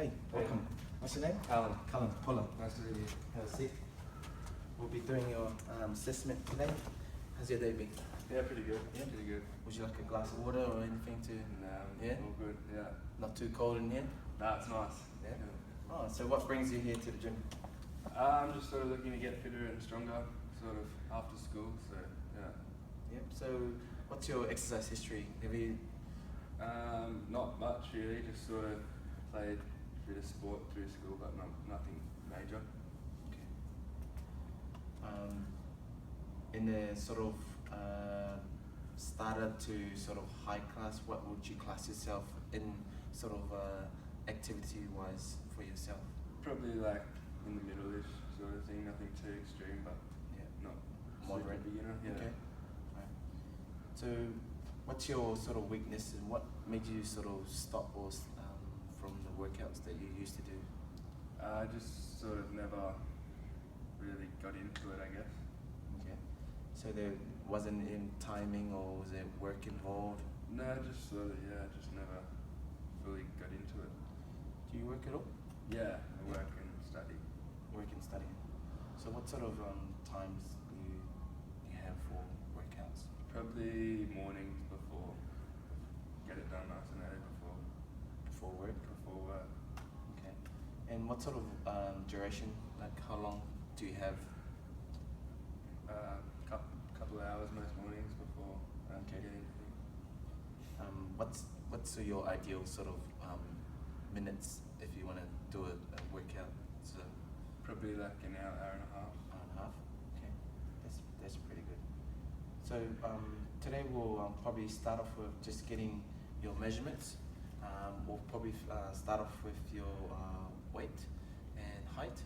Hey, welcome. What's your name? Alan. Cullen. Puller. Nice to meet you. Have a seat. We'll be doing your assessment today. How's your day been? Yeah, pretty good. Yeah? Pretty good. Would you like a glass of water or anything to... No, Yeah? all good. Yeah. Not too cold in here? Nah, it's nice. Yeah? Oh, so what brings you here to the gym? I'm just sort of looking to get fitter and stronger, sort of after school. So yeah. Yep. So what's your exercise history? Have you... Not much really. Just sort of played a bit of sport through school, but nothing major. Okay. In the sort of starter to sort of high class, what would you class yourself in sort of activity-wise for yourself? Probably like in the middle-ish sort of thing. Nothing too extreme, but Yeah. not Moderate. super beginner. Yeah. Okay. Right. So, what's your sort of weakness and what made you sort of stop or from the workouts that you used to do? I just sort of never really got into it, I guess. Okay. So there wasn't in timing or was it work involved? No, just sort of, yeah, just never fully got into it. Do you work at all? Yeah, I work and study. Work and study. So what sort of times do you have for workouts? Probably mornings before, get it done nice and early before Work? before work. Okay. And what sort of duration? Like how long do you have? Couple of hours most mornings before Okay. getting anything. What's your ideal sort of minutes if you want to do a workout? So Probably like an hour, hour and a half. hour and a half. Okay, that's pretty good. So today we'll probably start off with just getting your measurements. We'll probably start off with your weight and height,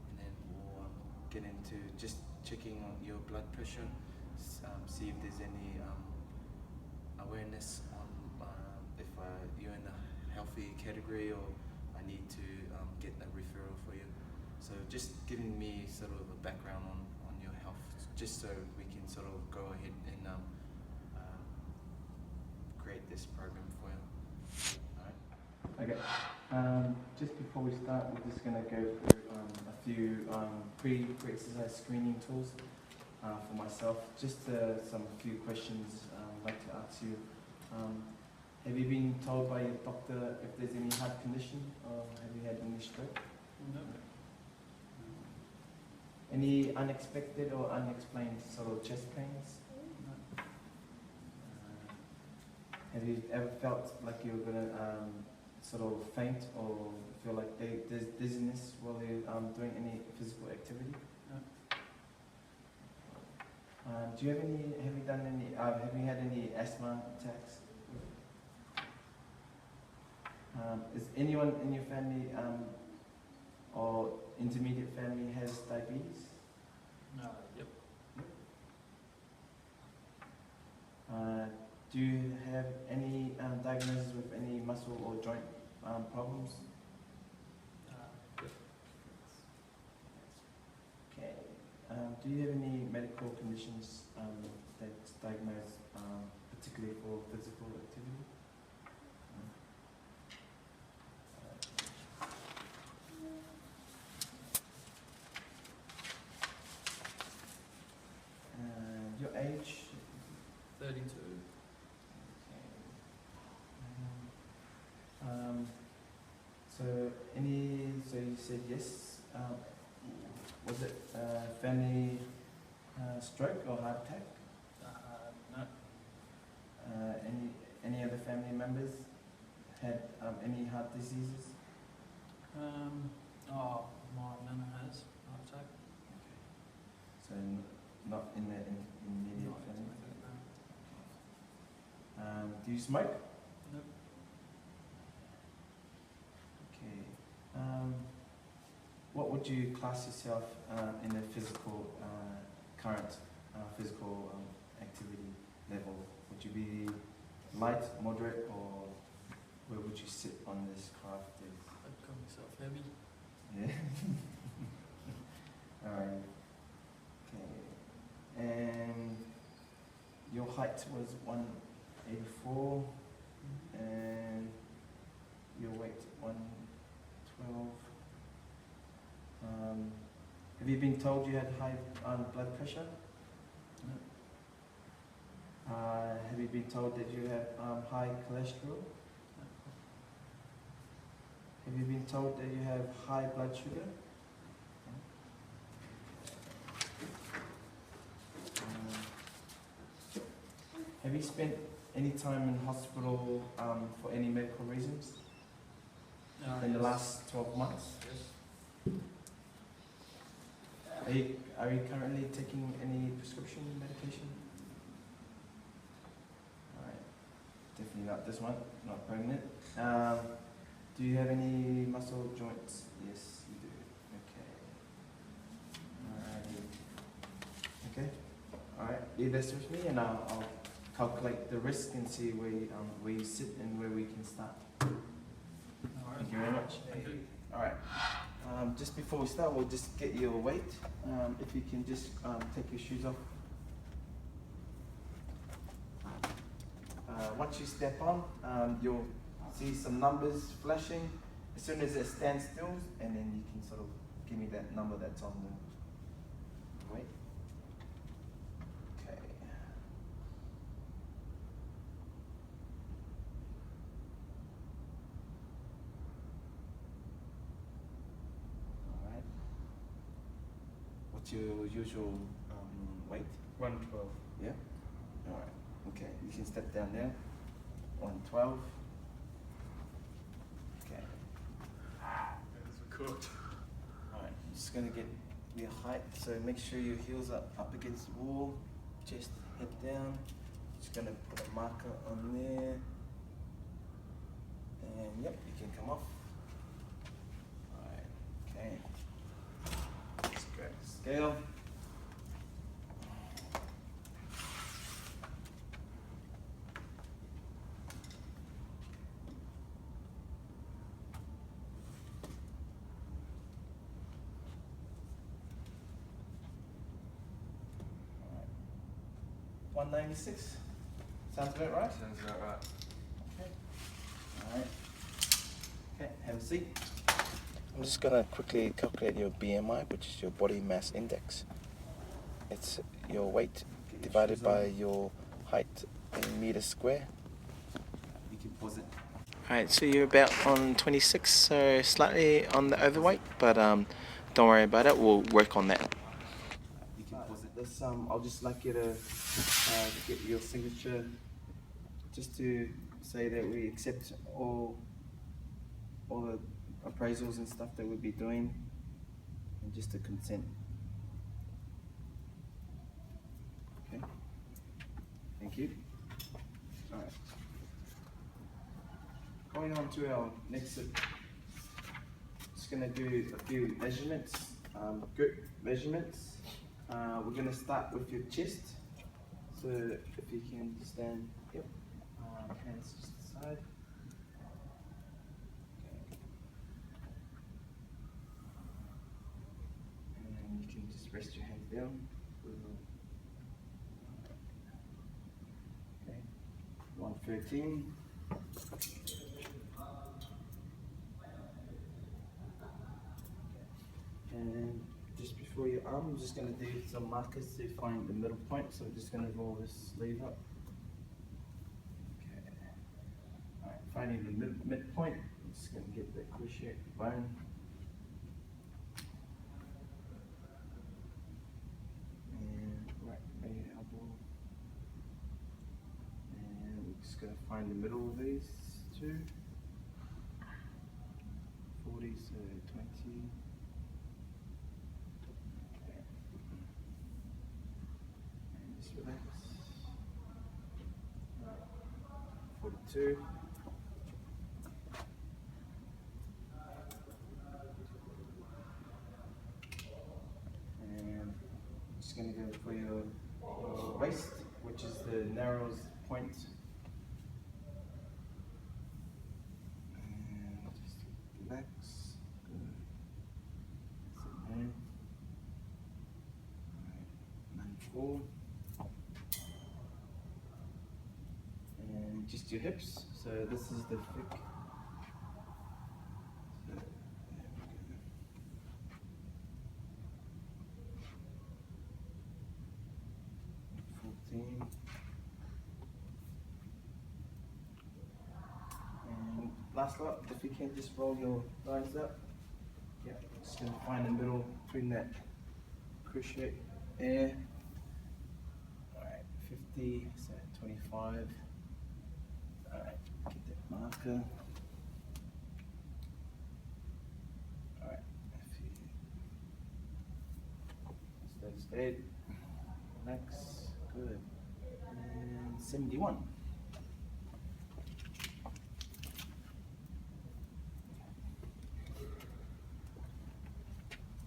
and then we'll get into just checking on your blood pressure, see if there's any awareness on if you're in a healthy category or I need to get a referral for you. So just giving me sort of a background on your health, just so we can sort of go ahead and create this program for you. Okay. Just before we start, we're just going to go through a few pre-exercise screening tools for myself. Just some few questions I'd like to ask you. Have you been told by your doctor if there's any heart condition, or have you had any stroke? No. Any unexpected or unexplained sort of chest pains? No. Have you ever felt like you're gonna sort of faint or feel like there's dizziness while you're doing any physical activity? No. Have you had any asthma attacks? Is anyone in your family or intermediate family has diabetes? Yep. Do you have any diagnosis with any muscle or joint problems? Yep. Okay. Do you have any medical conditions that's diagnosed particularly for physical activity? Your age? 32. So you said yes. Was it family stroke or heart attack? No. Any other family members had any heart diseases? My nana has heart attack. So not in the immediate Not family. no. Do you smoke? Nope. Okay. What would you class yourself in the physical current physical activity level? Would you be light, moderate, or where would you sit on this graph? I'd call myself heavy. Yeah. Alright. Okay. And your height was 184, and your weight Have you been told you had high blood pressure? No. Have you been told that you have high cholesterol? No. Have you been told that you have high blood sugar? Have you spent any time in hospital for any medical reasons in the Yes. last 12 months? Yes. Are you currently taking any prescription medication? Alright, definitely not this one, not pregnant. Do you have any muscle joints? Yes, you do. Okay. Alrighty. Okay. Alright, leave this with me and I'll calculate the risk and see where you sit and where we can start. Alright. Thank you very much. Thank you. Alright, just before we start, we'll just get your weight. If you can just take your shoes off. Once you step on, you'll see some numbers flashing. As soon as it stands still, and then you can sort of give me that number that's on the weight. Okay. Alright. What's your usual weight? 112. Yeah? Alright. Okay, you can step down there. 112. Okay. Cooked. Alright, I'm just gonna get your height, so make sure your heels are up against the wall, chest, head down. Just gonna put a marker on there. And yep, you can come off. Alright, okay. Let's grab the scale. Alright. 196. Sounds about right? Sounds about right. Okay. Alright. Okay, have a seat. I'm just gonna quickly calculate your BMI, which is your body mass index. It's your weight divided by your height in meters square. You can pause it. Alright, so you're about on 26, so slightly on the overweight, but don't worry about it, we'll work on that. You can pause it. This, I'll just like you to get your signature just to say that we accept all the appraisals and stuff that we'll be doing, and just to consent. Okay. Thank you. Alright. Going on to our next set. Just gonna do a few measurements, grip measurements. We're gonna start with your chest. So if you can stand, yep. Hands just aside. And you can just rest your hands down. Okay. 113. And just before your arm, I'm just going to do some markers to find the middle point. So we're just going to roll this sleeve up. Okay. Alright, finding the midpoint, I'm just going to get that cruciate bone. And right near your elbow. And we're just going to find the middle of these two. 40, so 20. Relax. 42. And I'm just going to go for your waist, which is the narrowest point. And just relax. Good. Sit there. Alright, 94. And just your hips, so this is the thick. So, there we go. last lot, if you can just roll your thighs up. Yeah, just gonna find the middle between that cruciate air. Alright, 50, so 25. Alright, get that marker. Alright, steady state. Relax, good. And 71.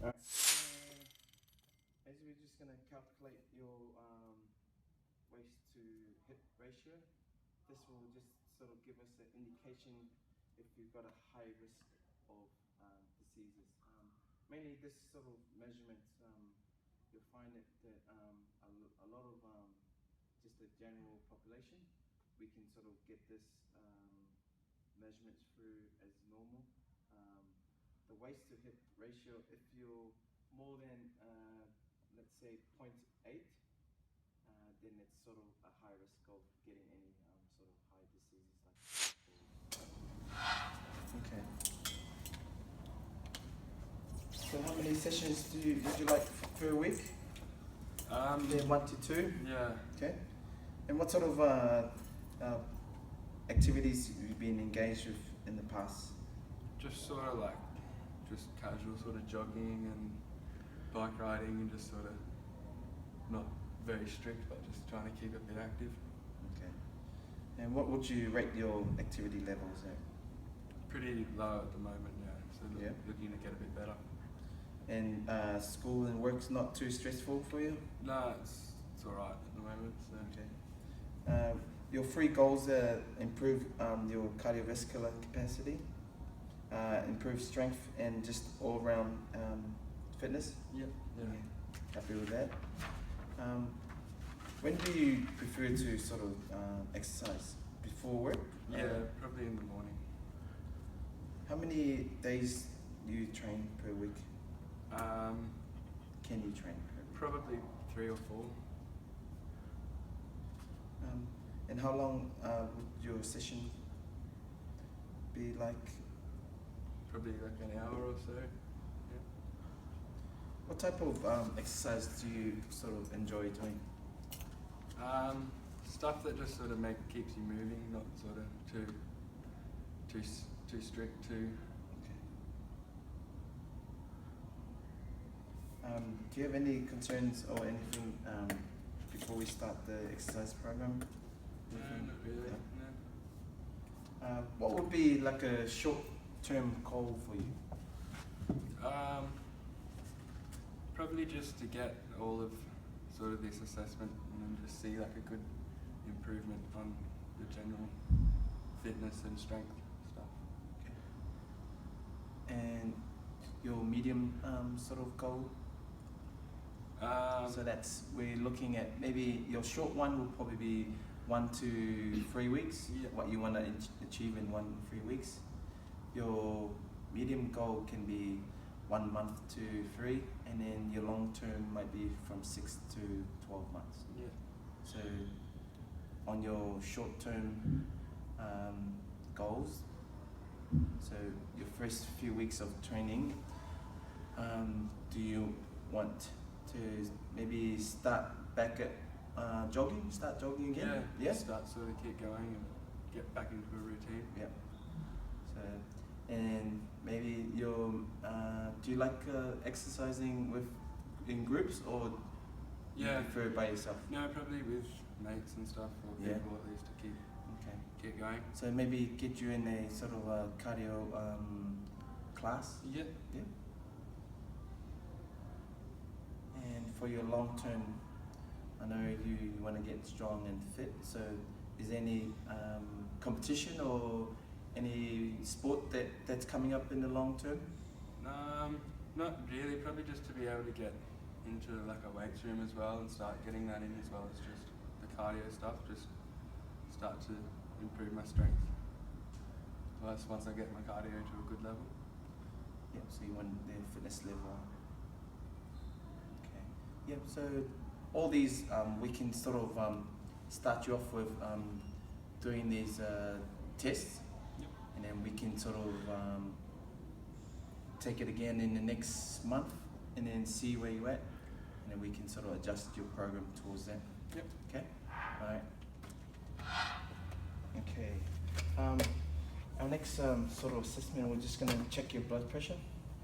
Alright. As we're just going to calculate your waist to hip ratio, this will just sort of give us an indication if you've got a high risk of diseases. Mainly this sort of measurement, you'll find that a lot of just the general population, we can sort of get this measurements through as normal. The waist to hip ratio, if you're more than let's say 0.8, then it's sort of a high risk of getting any sort of high diseases like. Okay. So how many sessions would you like per week? Yeah, 1 to 2. Yeah. Okay. And what sort of activities have you been engaged with in the past? Just sort of like, just casual sort of jogging and bike riding and just sort of not very strict, but just trying to keep a bit active. Okay. And what would you rate your activity levels at? Pretty low at the moment, yeah. So Yeah. looking to get a bit better. And school and work's not too stressful for you? No, it's alright at the moment. So. Okay. Your three goals are improve your cardiovascular capacity, improve strength, and just all-round fitness? Yep. Yeah. Happy with that? When do you prefer to sort of exercise? Before work? Yeah, probably in the morning. How many days do you train per week? Can you train per week? Probably 3 or 4. And how long would your session be like? Probably like an hour or so. Yeah. What type of exercise do you sort of enjoy doing? Stuff that just sort of keeps you moving, not sort of too strict, too. Okay. Do you have any concerns or anything before we start the exercise program? No, not really. No. What would be like a short-term goal for you? Probably just to get all of sort of this assessment and then just see like a good improvement on the general fitness and strength stuff. Okay. And your medium sort of goal? So we're looking at maybe your short one will probably be 1 to 3 weeks, yeah. What you want to achieve in 1 to 3 weeks. Your medium goal can be 1 month to 3, and then your long term might be from 6 to 12 months. Yeah. So on your short term goals, so your first few weeks of training, do you want to maybe start back at start jogging again? Yeah. Start sort of keep going and get back into a routine. Yeah. So, and maybe do you like exercising in groups, or you prefer it by yourself? No, probably with mates and stuff, or people at least to keep going. So maybe get you in a sort of a cardio class? Yeah. Yeah. And for your long term, I know you want to get strong and fit, so is there any competition or any sport that's coming up in the long term? Not really, probably just to be able to get into like a weights room as well and start getting that in as well as just the cardio stuff, just start to improve my strength. Plus once I get my cardio to a good level. Yep, so you want the fitness level. Okay. Yep, so all these we can sort of start you off with doing these tests. Yep. And then and we can sort of take it again in the next month, and then see where you're at, and then we can sort of adjust your program towards that. Yep. Okay. All right. Okay. Our next sort of assessment, we're just gonna check your blood pressure.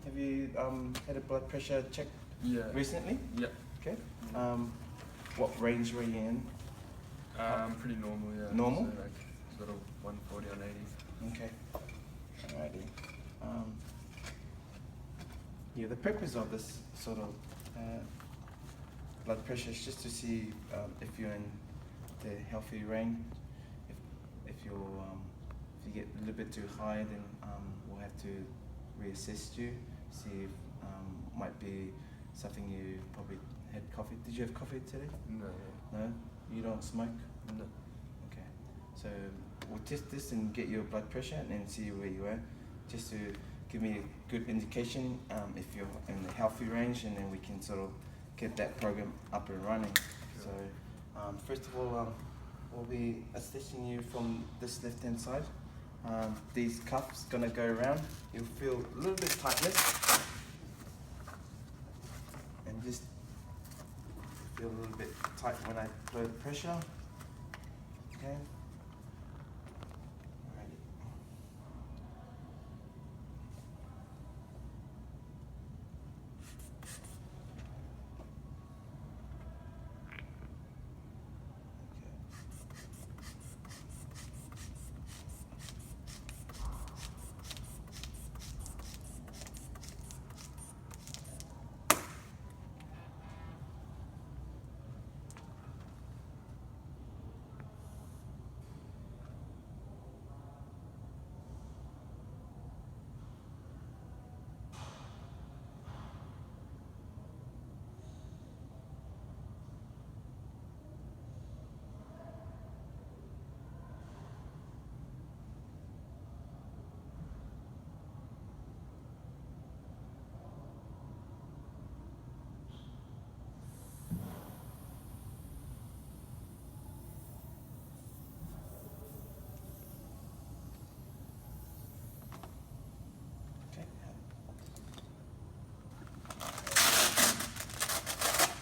Have you had a blood pressure check Yeah. recently? Yeah. Okay. What range were you in? Pretty normal, yeah. Normal? So like sort of 140 on 80. Okay. Alrighty. Yeah, the purpose of this sort of blood pressure is just to see if you're in the healthy range. If you get a little bit too high, then we'll have to reassess you, see if might be something you probably had coffee. Did you have coffee today? No. No? You don't smoke? No. Okay. So we'll test this and get your blood pressure and then see where you are, just to give me a good indication if you're in the healthy range, and then we can sort of get that program up and running. Sure. So first of all, we'll be assessing you from this left-hand side. These cuffs gonna go around. You'll feel a little bit tightness, and just feel a little bit tight when I blow the pressure. Okay. Alrighty.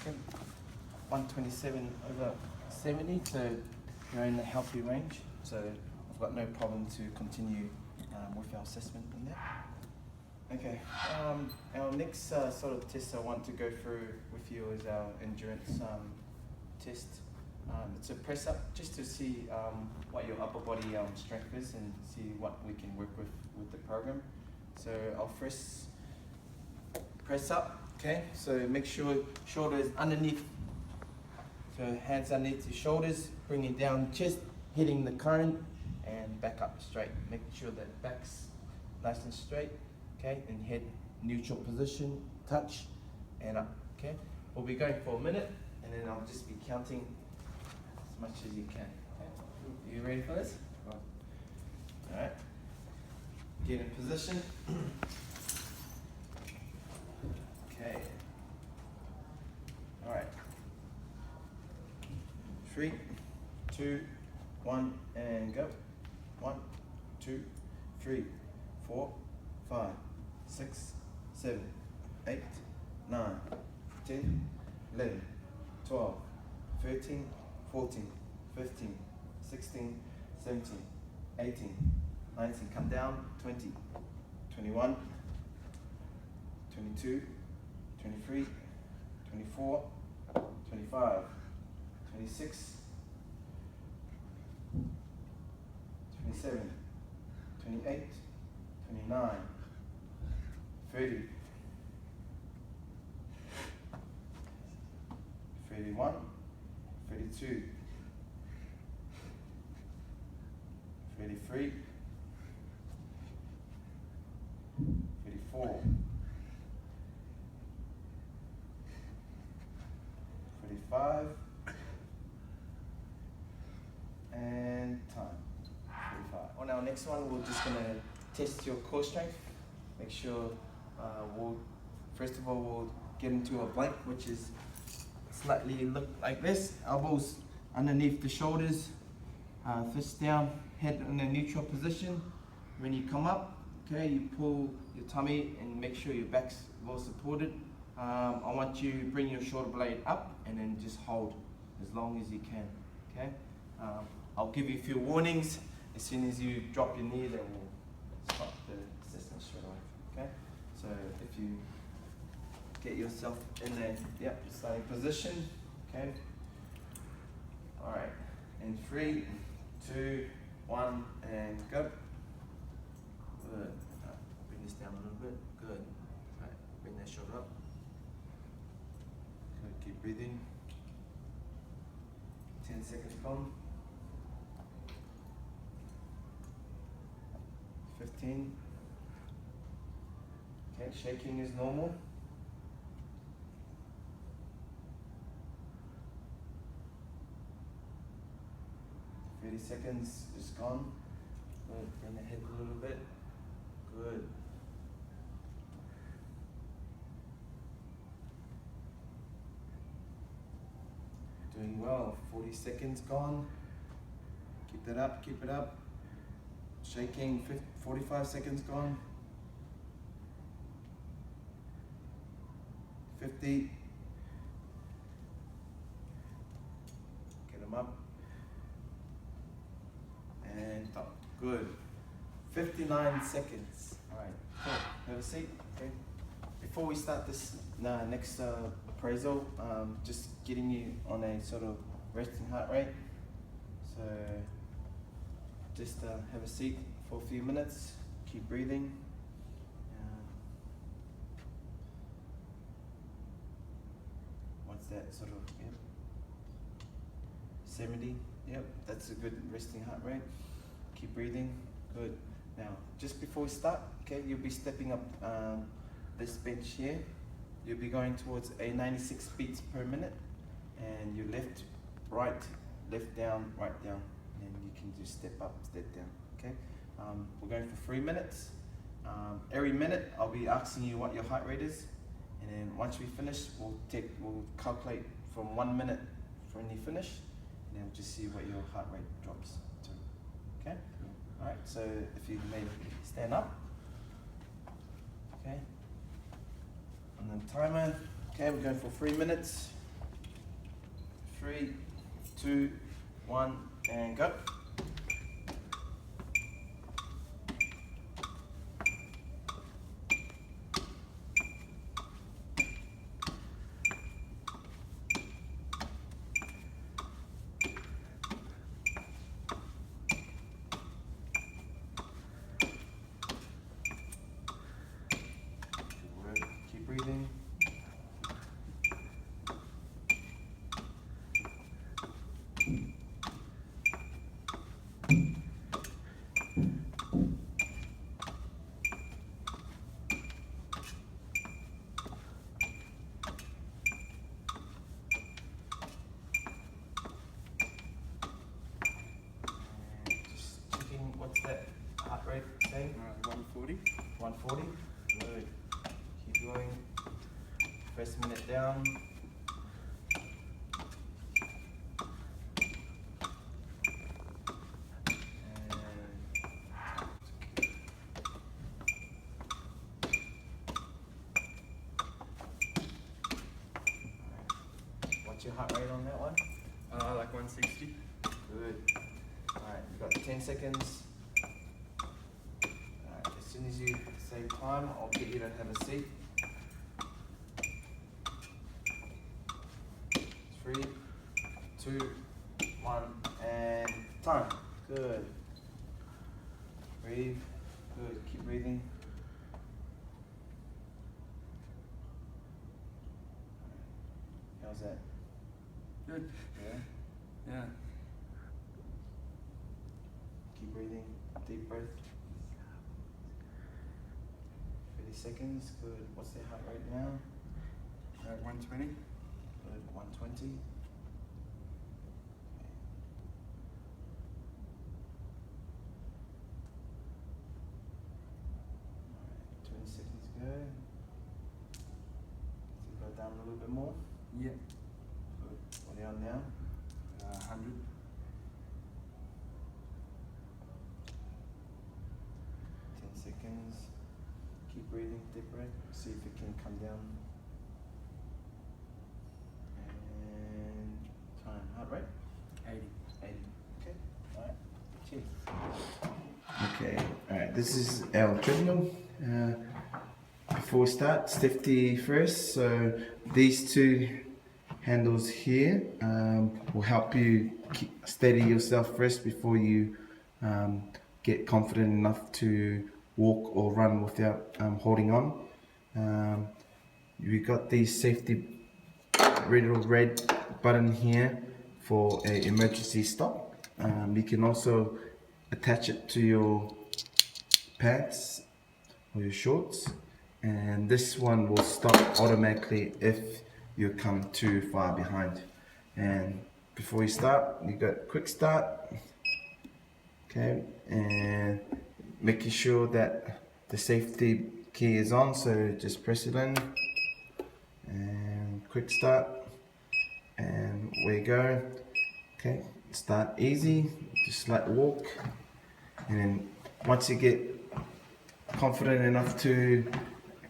Okay. 127/70, so you're in the healthy range. So I've got no problem to continue with our assessment in that. Okay. Our next sort of test I want to go through with you is our endurance test. It's a press up, just to see what your upper body strength is and see what we can work with the program. So I'll first press up, okay? So make sure shoulders underneath. So hands underneath your shoulders, bringing down chest, hitting the current, and back up straight. Making sure that back's nice and straight, okay? And head neutral position, touch, and up, okay? We'll be going for a minute, and then I'll just be counting as much as you can. Okay? You ready for this? All right. Get in position. Okay. All right. 3, 2, 1, and go. 1, 2, 3, 4, 5, 6, 7, 8, 9, 10, 11, 12, 13, 14, 15, 16, 17, 18, 19, come down, 20, 21, 22, 23, 24, 25, 26, 27, 28, 29, 30, 31, 32, 33, 34, 35, and time. 45. On our next one, we're just gonna test your core strength. Make sure first of all, we'll get into a plank, which is slightly look like this. Elbows underneath the shoulders, fists down, head in a neutral position. When you come up, okay, you pull your tummy and make sure your back's well supported. I want you to bring your shoulder blade up and then just hold as long as you can, okay? I'll give you a few warnings. As soon as you drop your knee, then we'll stop the assessment straight away, okay? So if you get yourself in a starting position, okay? All right, in 3, 2, 1, and go. Good. Bring this down a little bit. Good. All right, bring that shoulder up. Good. Keep breathing. 10 seconds gone. 15. Okay, shaking is normal. 30 seconds is gone. Good. Bring the head a little bit. Good. Doing well. 40 seconds gone. Keep that up. Keep it up. Shaking. 45 seconds gone. 50. Get them up. And stop. Good. 59 seconds. All right. Cool. Have a seat. Okay. Before we start this next appraisal, just getting you on a sort of resting heart rate. So just have a seat for a few minutes. Keep breathing. What's that sort of? Yep. 70. Yep. That's a good resting heart rate. Keep breathing. Good. Now, just before we start, okay, you'll be stepping up this bench here. You'll be going towards a 96 beats per minute, and you left, right, left, down, right, down, and you can just step up, step down. Okay. We're going for 3 minutes. Every minute, I'll be asking you what your heart rate is, and then once we finish, we'll calculate from 1 minute from when you finish, and then we'll just see what your heart rate drops to. Okay. All right, so if you may stand up, okay, and then timer, okay, we're going for 3 minutes. 3, 2, 1, and go. Breathing. Just checking, what's that heart rate saying? 140. 140. Good. Keep going. First minute down. What's your heart rate on that one? Like 160. Good. Alright, you've got 10 seconds. Alright, as soon as you say time, I'll get you to have a seat. 3, 2, 1, and time. Good. Breathe. Good. Keep breathing. How's that? Good. Yeah? Yeah. Keep breathing. Deep breath. 30 seconds. Good. What's the heart rate now? 120. Good. 120. Alright, 20 seconds to go. So go down a little bit more. Yeah. Good. What are you on now? 100. seconds. Keep breathing, deep breath. See if it can come down. And time. Heart rate? 80. 80. Okay. Alright. Cheers. Okay. Alright. This is our treadmill. Before we start, safety first. So these two handles here will help you steady yourself first before you get confident enough to walk or run without holding on. We got these safety little red button here for an emergency stop. You can also attach it to your pants or your shorts, and this one will stop automatically if you come too far behind. And before you start, you got quick start, okay, and making sure that the safety key is on, so just press it in and quick start, and away you go. Okay, start easy, just like walk, and then once you get confident enough to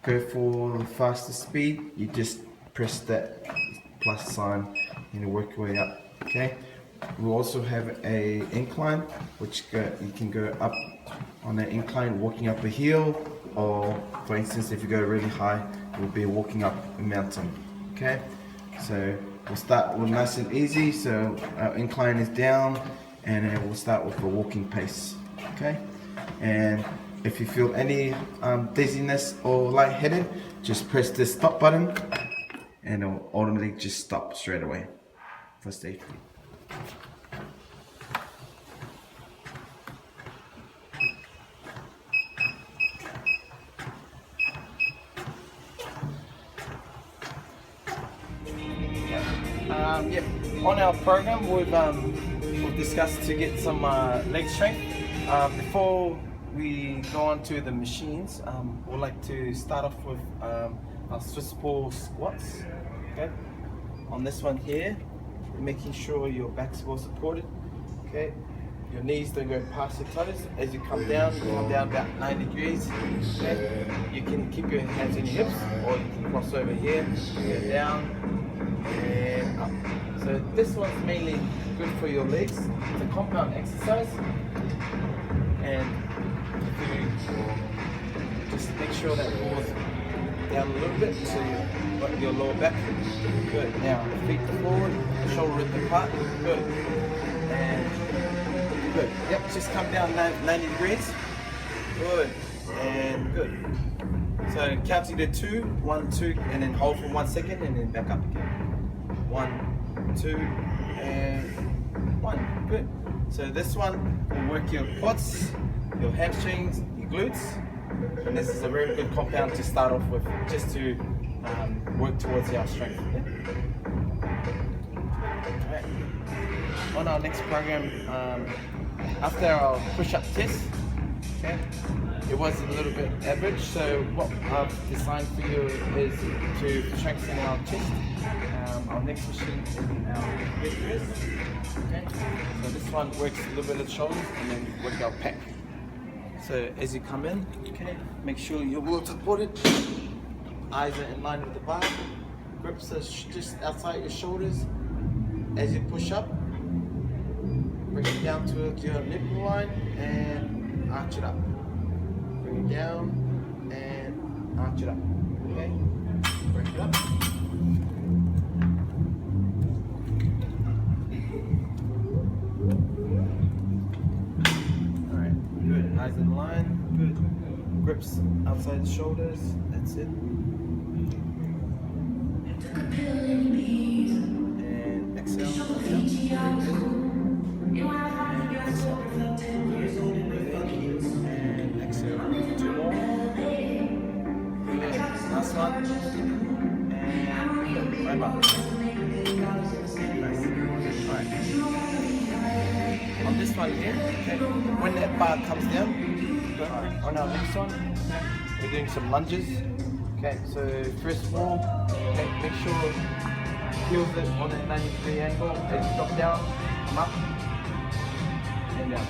go for the faster speed, you just press that plus sign and you work your way up. Okay, we also have a incline which you can go up on an incline walking up a hill, or for instance if you go really high you'll be walking up a mountain. Okay, so we'll start with nice and easy, so our incline is down, and then we'll start with a walking pace. Okay, and if you feel any dizziness or lightheaded, just press the stop button and it will automatically just stop straight away for safety. On our program, we've discussed to get some leg strength. Before we go on to the machines, we'd like to start off with our Swiss pull squats. Okay, on this one here, making sure your back's well supported. Okay, your knees don't go past your toes. As you come down about 90 degrees. Okay, you can keep your hands on your hips, or you can cross over here, go down and up. So this one's mainly good for your legs. It's a compound exercise, and just make sure that pulls down a little bit so you got your lower back. Good. Now feet forward, shoulder width apart. Good. And good. Yep. Just come down 90 degrees. Good. And good. So counting to 2, 1, 2, and then hold for 1 second, and then back up again. 1, 2, and 1. Good. So this one will work your quads, your hamstrings, your glutes, and this is a very good compound to start off with, just to work towards our strength. Alright. On our next program, after our push-up test, okay, it was a little bit average, so what I've designed for you is to strengthen our chest. Our next machine is our leg press. Okay, so this one works a little bit of the shoulders, and then we work our pec. So as you come in, okay, make sure you're well supported. Eyes are in line with the bar. Grips are just outside your shoulders. As you push up, bring it down towards your nipple line and arch it up. Bring it down and arch it up. Okay, bring it up. Eyes in line, good. Grips outside the shoulders, that's it. And exhale, and exhale. 2 more. And last one. And right back. Nice. Alright. On this one here, okay, when that bar comes down, on our next one, we're doing some lunges. Okay, so first of all, okay, make sure heels it on that 90-degree angle. As you drop down, come up, and down.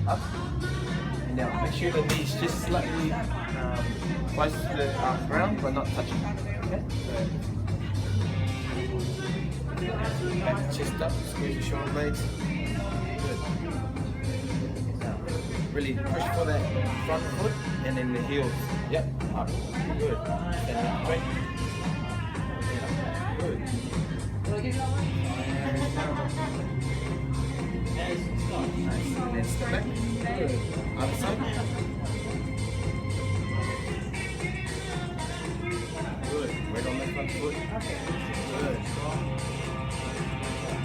Up, and Now make sure the knees just slightly close to the ground, but not touching. Okay. Back, chest up, squeeze your shoulder blades. Good. Now, really push for that front foot and then the heels. Yep. Up. Good. Stand up straight. Yeah. Good. Nice. And then step back. Good. Other side. Good. Right on the front foot. Good.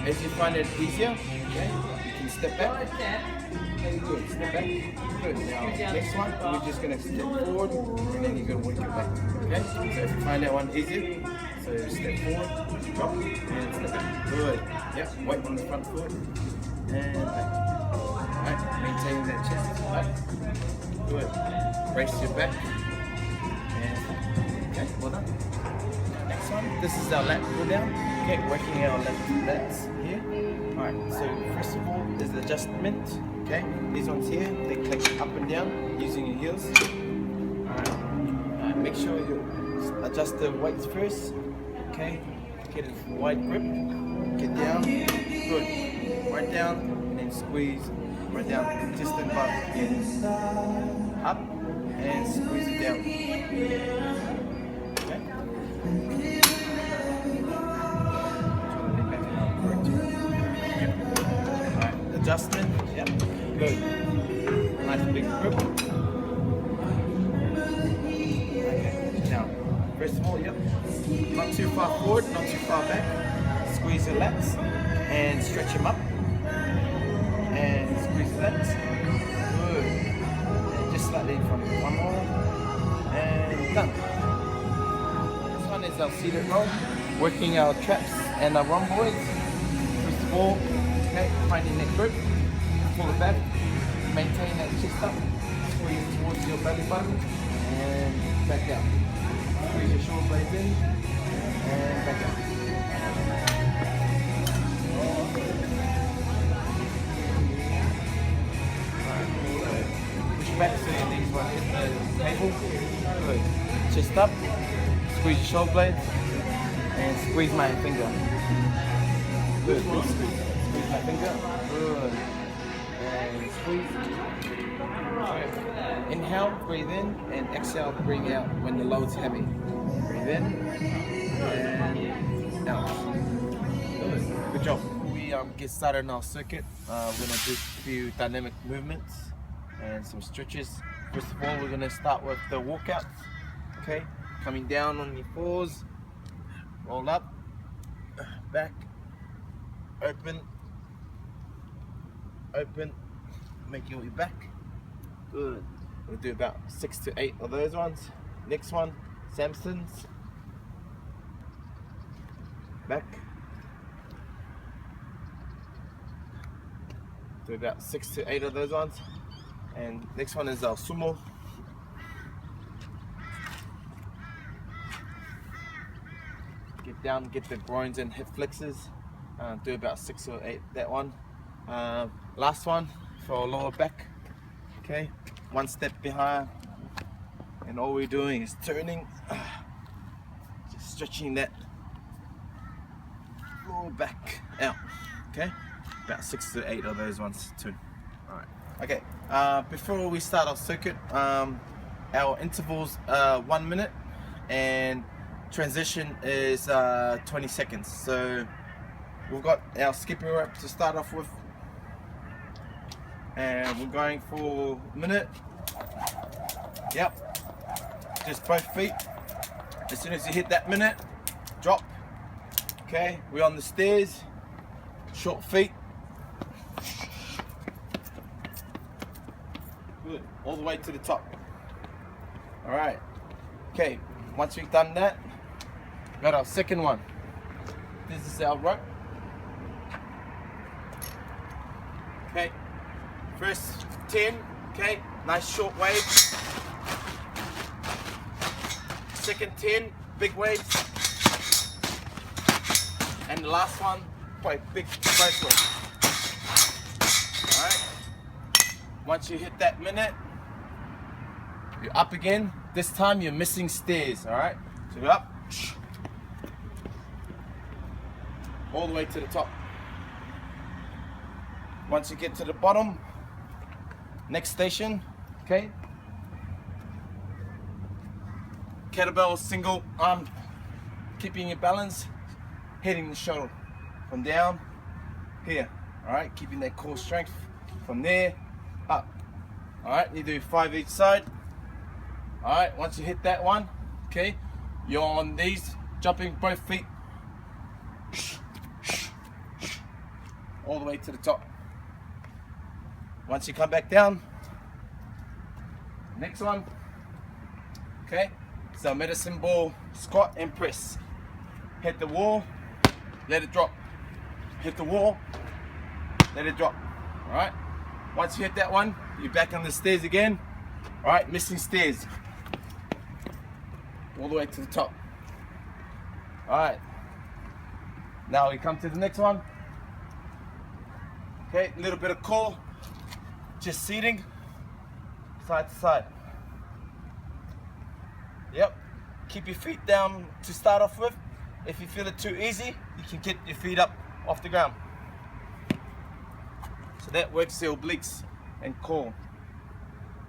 As you find it easier, okay, you can step back. Good. Step back. Good. Now, next one, we're just going to step forward and then you're going to work your back. Okay? So if you find that one easier, so step forward, drop, and step back. Good. Yep. Weight on the front foot and back. Alright, maintaining that chest. Up. Good. Brace your back. And okay, well done. Next one, this is our lat pull down. Okay, working our lats here. Alright, so first of all is the adjustment. Okay, these ones here, they click up and down using your heels. Alright, make sure you adjust the weights first. Okay, get a wide grip. Get down. Good. Right down and then squeeze. Right down. Just above again. Up and squeeze it down. Okay. Alright, adjustment. Yep. Good. Nice big grip. Okay. Now, first of all, yep. Not too far forward, not too far back. Squeeze your lats and stretch them up. And squeeze the lats. Good. And just slightly in front of you. One more. And done. This one is our seated roll. Working our traps and our rhomboids. First of all, okay, find your neck grip. Pull it back. Maintain that chest up. Squeeze towards your belly button. And back out. Squeeze your shoulder blades in. And back out. Push back so your knees won't hit the table. Good. Chest up. Squeeze your shoulder blades. And squeeze my finger. Good. Squeeze. Squeeze my finger. Good. And squeeze. Inhale, breathe in, and exhale, breathe out when the load's heavy. Breathe in and out. Good job. We get started on our circuit. We're going to do a few dynamic movements and some stretches. First of all, we're going to start with the walkout. Okay, coming down on your fours, roll up, back, open, open, make your way back. Good. We'll do about 6 to 8 of those ones. Next one, Samson's. Back. Do about 6 to 8 of those ones. And next one is our sumo. Get down, get the groins and hip flexors. Do about 6 or 8 that one. Last one for lower back. Okay, one step behind, and all we're doing is turning, just stretching that lower back out. Okay, about 6 to 8 of those ones too. All right. Okay. Before we start our circuit, our intervals 1 minute, and transition is 20 seconds. So we've got our skipping rope to start off with. And we're going for a minute. Yep. Just both feet. As soon as you hit that minute, drop. Okay, we're on the stairs. Short feet. Good. All the way to the top. Alright. Okay, once we've done that, got our second one. This is our rope. Okay. First 10, okay, nice short wave. Second 10, big waves. And the last one, quite big both waves. Alright. Once you hit that minute, You're up again. This time you're missing stairs, all right? So you're up, all the way to the top. Once you get to the bottom, next station, okay? Kettlebell single arm, keeping your balance, hitting the shoulder from down here, all right? Keeping that core strength from there up, all right? You do 5 each side, all right? Once you hit that one, okay, you're on these, jumping both feet all the way to the top. Once you come back down, next one, okay, so medicine ball squat and press. Hit the wall, let it drop. Hit the wall, let it drop. All right. Once you hit that one, you're back on the stairs again. All right, missing stairs. All the way to the top. All right. Now we come to the next one. Okay, a little bit of core. Just seating, side to side. Yep. Keep your feet down to start off with. If you feel it too easy, you can get your feet up off the ground. So that works the obliques and core.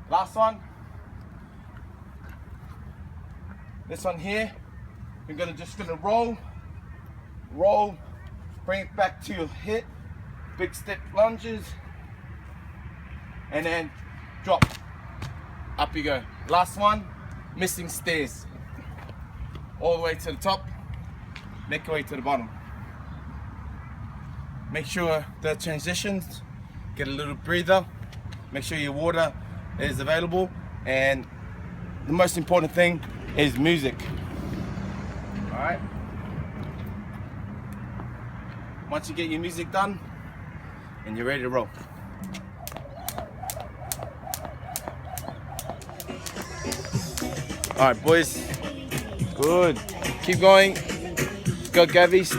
Last one. This one here, you're just gonna roll, bring it back to your hip, big step lunges, and then drop. Up you go. Last one, missing stairs. All the way to the top, make your way to the bottom. Make sure the transitions, get a little breather, make sure your water is available, and the most important thing is music. All right. Once you get your music done, and you're ready to roll. All right, boys. Good. Keep going. Let's go, Gavies.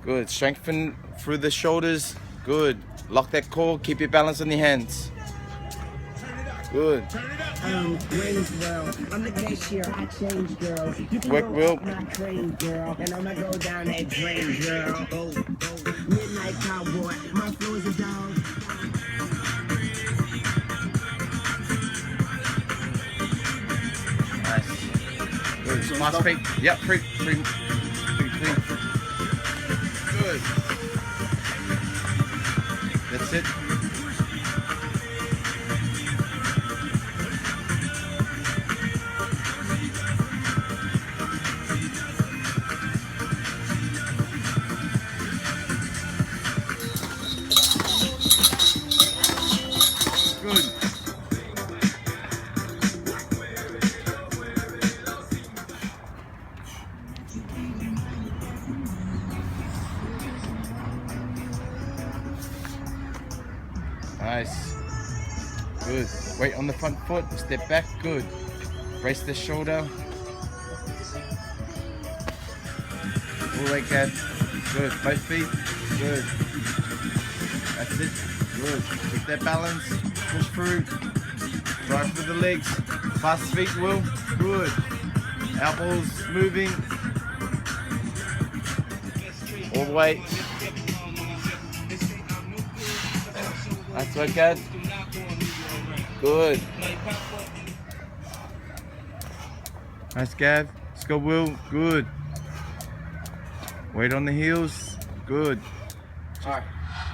Good. Strengthen through the shoulders. Good. Lock that core. Keep your balance on your hands. Good. Rings girl, I'm the cashier, I change girl. You can Work go will. up my train girl, and I'ma go down that drain girl. Oh, midnight cowboy, my flow is a dog. Nice. Good. Last feet. Yep. Free. Good. That's it. Good. Nice. Good. Weight on the front foot. Step back. Good. Brace the shoulder. All like that. Good. Both feet. Good. That's it. Good. Keep that balance. Push through. Drive through the legs. Fast feet, Will. Good. Elbows moving. All the way. That's right, Gav. Good. Nice, Gav. Let's go, Will. Good. Weight on the heels. Good. Alright.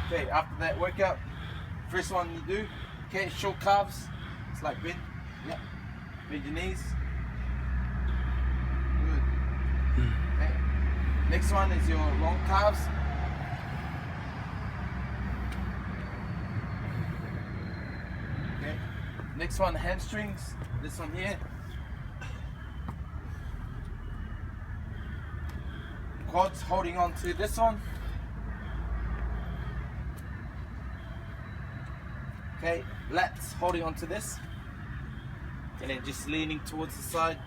Okay, after that workout, first one you do, okay, short calves. It's like bend. Yep. Bend your knees. Good. Okay. Next one is your long calves. Okay. Next one, hamstrings. This one here. Quads holding on to this one. Okay, lats holding on to this. And then just leaning towards the side.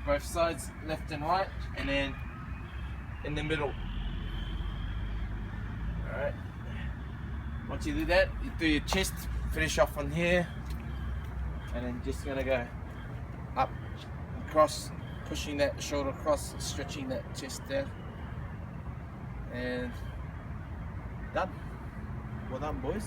Both sides, left and right, and then in the middle. Alright. Once you do that, you do your chest, finish off on here, and then just gonna go up, across, pushing that shoulder across, stretching that chest down, and done. Well done, boys.